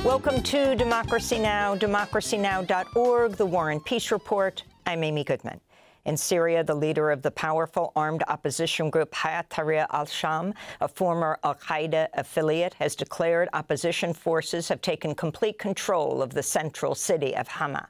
Welcome to Democracy Now!, democracynow.org, The War and Peace Report. I'm Amy Goodman. In Syria, the leader of the powerful armed opposition group Hayat Tahrir al-Sham, a former al-Qaeda affiliate, has declared opposition forces have taken complete control of the central city of Hama.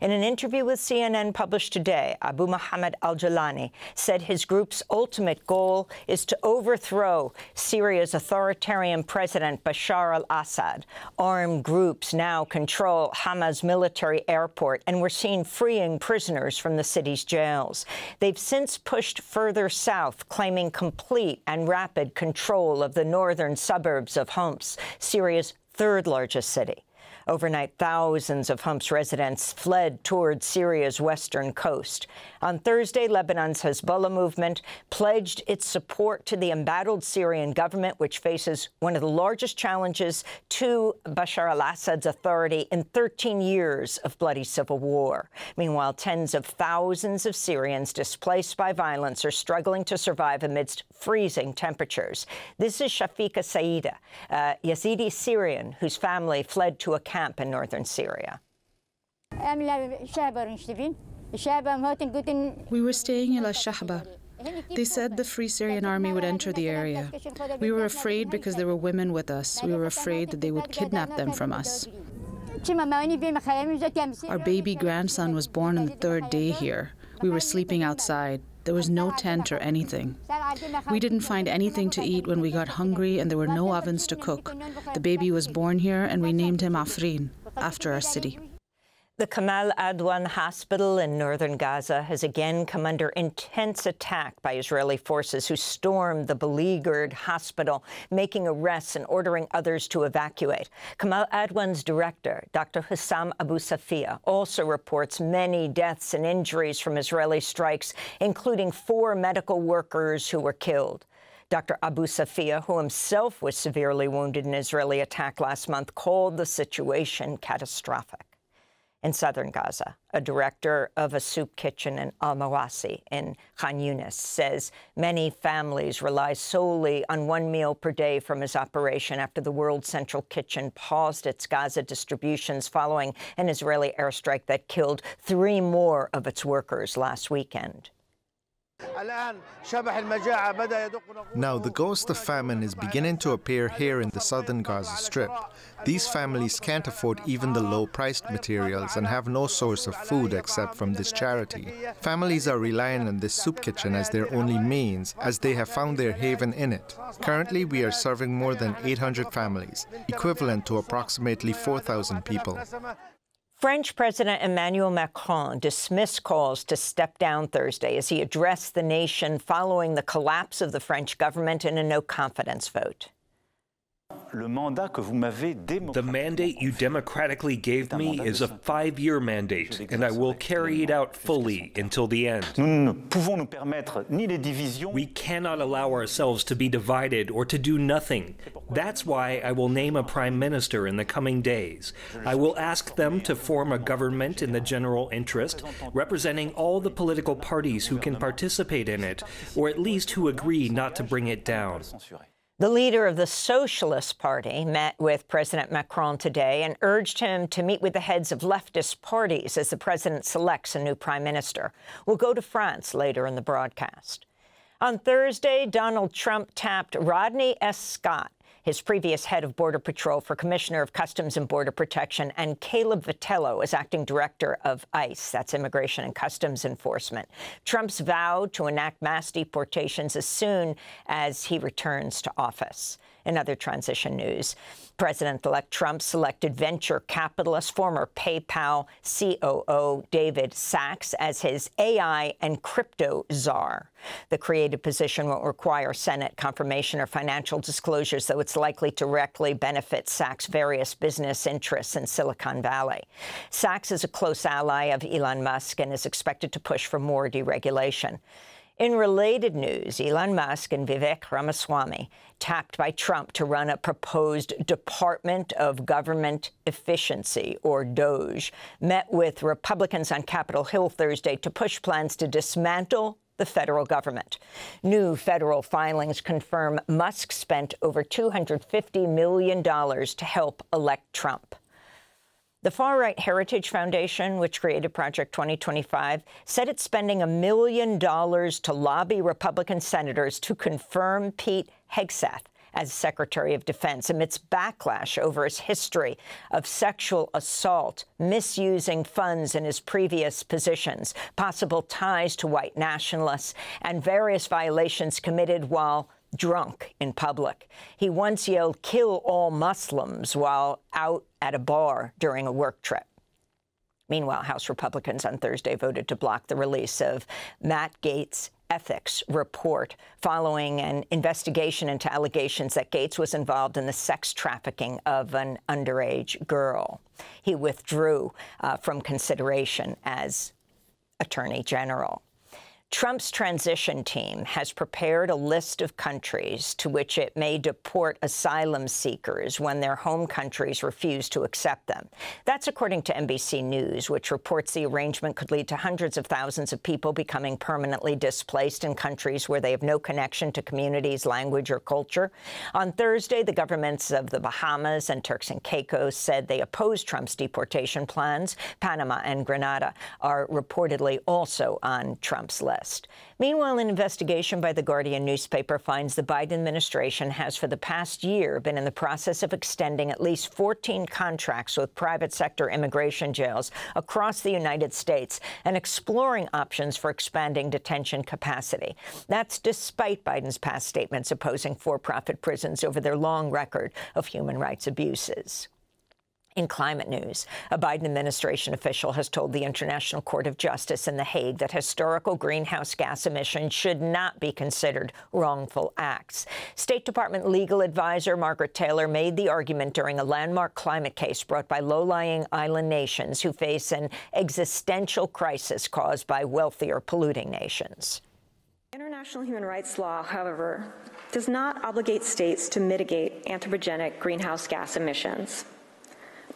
In an interview with CNN published today, Abu Muhammad al-Jalani said his group's ultimate goal is to overthrow Syria's authoritarian president Bashar al-Assad. Armed groups now control Hama's military airport, and we're seen freeing prisoners from the city's jail. They've since pushed further south, claiming complete and rapid control of the northern suburbs of Homs, Syria's third-largest city. Overnight, thousands of Homs residents fled toward Syria's western coast. On Thursday, Lebanon's Hezbollah movement pledged its support to the embattled Syrian government, which faces one of the largest challenges to Bashar al-Assad's authority in 13 years of bloody civil war. Meanwhile, tens of thousands of Syrians displaced by violence are struggling to survive amidst freezing temperatures. This is Shafiqa Saida, a Yazidi Syrian whose family fled to a camp in northern Syria. We were staying in Al-Shahba. They said the Free Syrian Army would enter the area. We were afraid because there were women with us. We were afraid that they would kidnap them from us. Our baby grandson was born on the third day here. We were sleeping outside. There was no tent or anything. We didn't find anything to eat when we got hungry, and there were no ovens to cook. The baby was born here, and we named him Afrin, after our city. The Kamal Adwan hospital in northern Gaza has again come under intense attack by Israeli forces who stormed the beleaguered hospital, making arrests and ordering others to evacuate. Kamal Adwan's director, Dr. Hussam Abu Safia, also reports many deaths and injuries from Israeli strikes, including 4 medical workers who were killed. Dr. Abu Safia, who himself was severely wounded in an Israeli attack last month, called the situation catastrophic. In southern Gaza, a director of a soup kitchen in Al-Mawasi in Khan Yunis says many families rely solely on 1 meal per day from his operation after the World Central Kitchen paused its Gaza distributions following an Israeli airstrike that killed 3 more of its workers last weekend. Now, the ghost of famine is beginning to appear here in the southern Gaza Strip. These families can't afford even the low-priced materials and have no source of food except from this charity. Families are relying on this soup kitchen as their only means, as they have found their haven in it. Currently, we are serving more than 800 families, equivalent to approximately 4,000 people. French President Emmanuel Macron dismissed calls to step down Thursday as he addressed the nation following the collapse of the French government in a no-confidence vote. The mandate you democratically gave me is a 5-year mandate, and I will carry it out fully until the end. We cannot allow ourselves to be divided or to do nothing. That's why I will name a prime minister in the coming days. I will ask them to form a government in the general interest, representing all the political parties who can participate in it, or at least who agree not to bring it down. The leader of the Socialist Party met with President Macron today and urged him to meet with the heads of leftist parties as the president selects a new prime minister. We'll go to France later in the broadcast. On Thursday, Donald Trump tapped Rodney S. Scott, his previous head of Border Patrol, for Commissioner of Customs and Border Protection, and Caleb Vitello as acting director of ICE, that's Immigration and Customs Enforcement. Trump's vowed to enact mass deportations as soon as he returns to office. In other transition news, President-elect Trump selected venture capitalist, former PayPal COO David Sacks as his AI and crypto czar. The created position won't require Senate confirmation or financial disclosures, though it's likely to directly benefit Sacks' various business interests in Silicon Valley. Sacks is a close ally of Elon Musk and is expected to push for more deregulation. In related news, Elon Musk and Vivek Ramaswamy, tapped by Trump to run a proposed Department of Government Efficiency, or DOGE, met with Republicans on Capitol Hill Thursday to push plans to dismantle the federal government. New federal filings confirm Musk spent over $250 million to help elect Trump. The far-right Heritage Foundation, which created Project 2025, said it's spending $1 million to lobby Republican senators to confirm Pete Hegseth as Secretary of Defense amidst backlash over his history of sexual assault, misusing funds in his previous positions, possible ties to white nationalists, and various violations committed while drunk in public. He once yelled, "Kill all Muslims," while out at a bar during a work trip. Meanwhile, House Republicans on Thursday voted to block the release of Matt Gaetz' ethics report following an investigation into allegations that Gaetz was involved in the sex trafficking of an underage girl. He withdrew from consideration as Attorney General. Trump's transition team has prepared a list of countries to which it may deport asylum seekers when their home countries refuse to accept them. That's according to NBC News, which reports the arrangement could lead to hundreds of thousands of people becoming permanently displaced in countries where they have no connection to communities, language, or culture. On Thursday, the governments of the Bahamas and Turks and Caicos said they oppose Trump's deportation plans. Panama and Grenada are reportedly also on Trump's list. Meanwhile, an investigation by The Guardian newspaper finds the Biden administration has for the past year been in the process of extending at least 14 contracts with private sector immigration jails across the United States and exploring options for expanding detention capacity. That's despite Biden's past statements opposing for-profit prisons over their long record of human rights abuses. In climate news, a Biden administration official has told the International Court of Justice in The Hague that historical greenhouse gas emissions should not be considered wrongful acts. State Department legal advisor Margaret Taylor made the argument during a landmark climate case brought by low-lying island nations who face an existential crisis caused by wealthier polluting nations. International human rights law, however, does not obligate states to mitigate anthropogenic greenhouse gas emissions,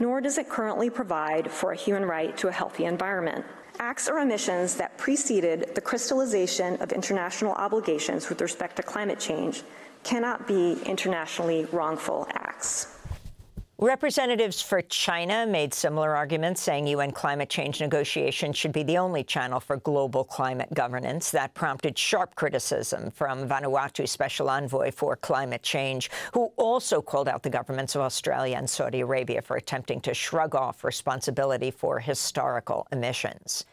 nor does it currently provide for a human right to a healthy environment. Acts or omissions that preceded the crystallization of international obligations with respect to climate change cannot be internationally wrongful acts. Representatives for China made similar arguments, saying UN climate change negotiations should be the only channel for global climate governance. That prompted sharp criticism from Vanuatu's special envoy for climate change, who also called out the governments of Australia and Saudi Arabia for attempting to shrug off responsibility for historical emissions.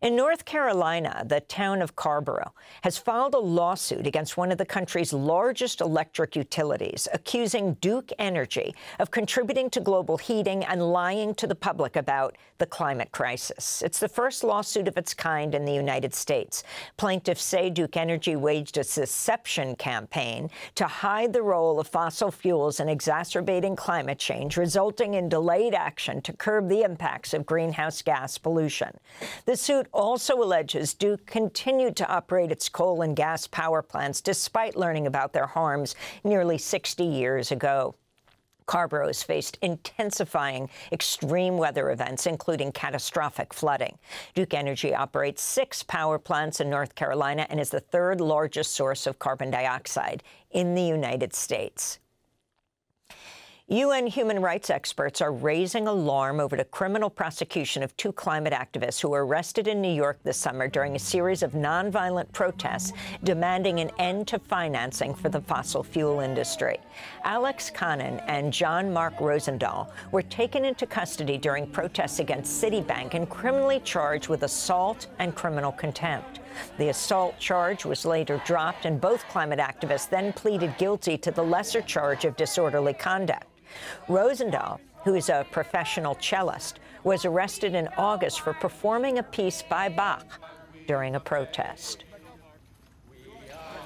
In North Carolina, the town of Carrboro has filed a lawsuit against one of the country's largest electric utilities, accusing Duke Energy of contributing to global heating and lying to the public about the climate crisis. It's the first lawsuit of its kind in the United States. Plaintiffs say Duke Energy waged a deception campaign to hide the role of fossil fuels in exacerbating climate change, resulting in delayed action to curb the impacts of greenhouse gas pollution. The suit also alleges Duke continued to operate its coal and gas power plants despite learning about their harms nearly 60 years ago. Carrboro has faced intensifying extreme weather events, including catastrophic flooding. Duke Energy operates 6 power plants in North Carolina and is the third largest source of carbon dioxide in the United States. UN human rights experts are raising alarm over the criminal prosecution of 2 climate activists who were arrested in New York this summer during a series of nonviolent protests demanding an end to financing for the fossil fuel industry. Alex Connon and John Mark Rosendahl were taken into custody during protests against Citibank and criminally charged with assault and criminal contempt. The assault charge was later dropped, and both climate activists then pleaded guilty to the lesser charge of disorderly conduct. Rosendahl, who is a professional cellist, was arrested in August for performing a piece by Bach during a protest.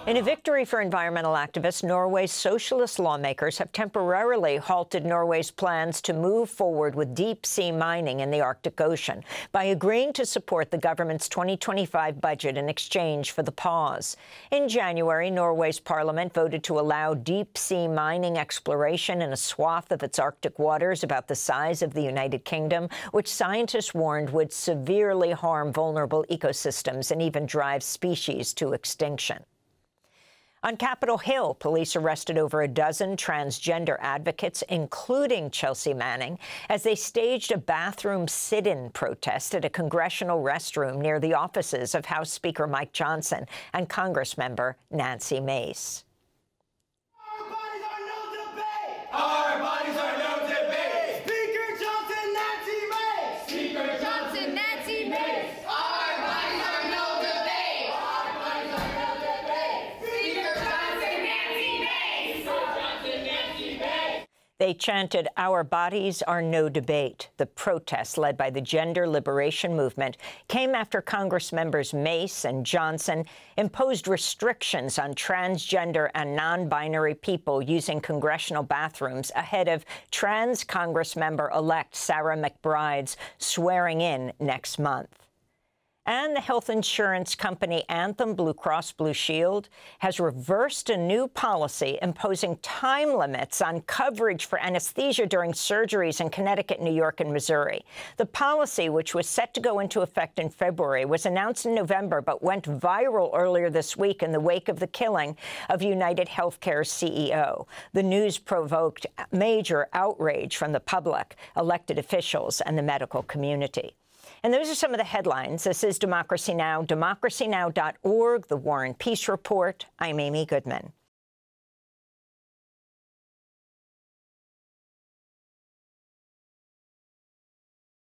In a victory for environmental activists, Norway's socialist lawmakers have temporarily halted Norway's plans to move forward with deep-sea mining in the Arctic Ocean by agreeing to support the government's 2025 budget in exchange for the pause. In January, Norway's parliament voted to allow deep-sea mining exploration in a swath of its Arctic waters about the size of the United Kingdom, which scientists warned would severely harm vulnerable ecosystems and even drive species to extinction. On Capitol Hill, police arrested over a dozen transgender advocates, including Chelsea Manning, as they staged a bathroom sit-in protest at a congressional restroom near the offices of House Speaker Mike Johnson and Congressmember Nancy Mace. Our bodies are no debate! Our bodies are no debate! Speaker Johnson, Nancy Mace! Speaker Johnson, Nancy Mace! Our bodies are no debate! Our bodies are no debate! Speaker Johnson, Nancy Mace! Speaker Johnson, Nancy Mace! They chanted, "Our bodies are no debate." The protest, led by the Gender Liberation Movement, came after Congress members Mace and Johnson imposed restrictions on transgender and non-binary people using congressional bathrooms ahead of trans Congress member-elect Sarah McBride's swearing in next month. And the health insurance company Anthem Blue Cross Blue Shield has reversed a new policy imposing time limits on coverage for anesthesia during surgeries in Connecticut, New York, and Missouri. The policy, which was set to go into effect in February, was announced in November but went viral earlier this week in the wake of the killing of United Healthcare's CEO. The news provoked major outrage from the public, elected officials, and the medical community. And those are some of the headlines. This is Democracy Now!, democracynow.org, The War and Peace Report. I'm Amy Goodman.